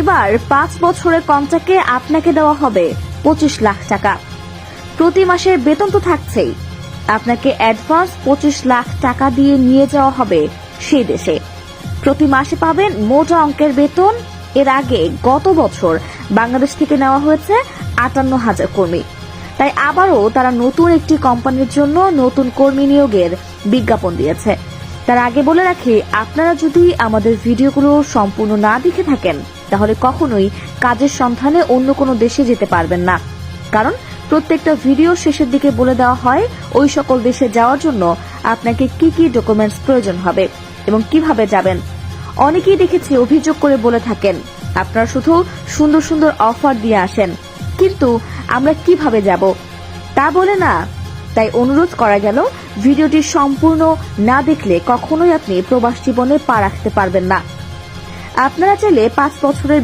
এবার 5 বছরের কন্ট্রাক্টে আপনাকে দেওয়া হবে 25 লাখ টাকা। প্রতি মাসের বেতন তো থাকছেই, আপনাকে অ্যাডভান্স 25 লাখ টাকা দিয়ে নিয়ে যাওয়া হবে সেই দেশে। প্রতি মাসে পাবেন মোটা অঙ্কের বেতন। এর আগে গত বছর বাংলাদেশ থেকে নেওয়া হয়েছে 58,000 কর্মী। তাই আবারও তারা নতুন একটি কোম্পানির জন্য নতুন কর্মী নিয়োগের বিজ্ঞাপন দিয়েছে। তার আগে বলে রাখি, আপনারা যদি আমাদের ভিডিওগুলো সম্পূর্ণ না দেখে থাকেন তাহলে কখনোই কাজের সন্ধানে অন্য কোনো দেশে যেতে পারবেন না। কারণ প্রত্যেকটা ভিডিও শেষের দিকে বলে দেওয়া হয় ওই সকল দেশে যাওয়ার জন্য আপনাকে কি কি ডকুমেন্টস প্রয়োজন হবে এবং কিভাবে যাবেন। অনেকেই দেখেছি অভিযোগ করে বলে থাকেন আপনারা শুধু সুন্দর সুন্দর অফার দিয়ে আসেন, কিন্তু আমরা কিভাবে যাব তা বলে না। তাই অনুরোধ করা গেল, ভিডিওটি সম্পূর্ণ না দেখলে কখনোই আপনি প্রবাস জীবনে পা রাখতে পারবেন না। আপনারা চাইলে 5 বছরের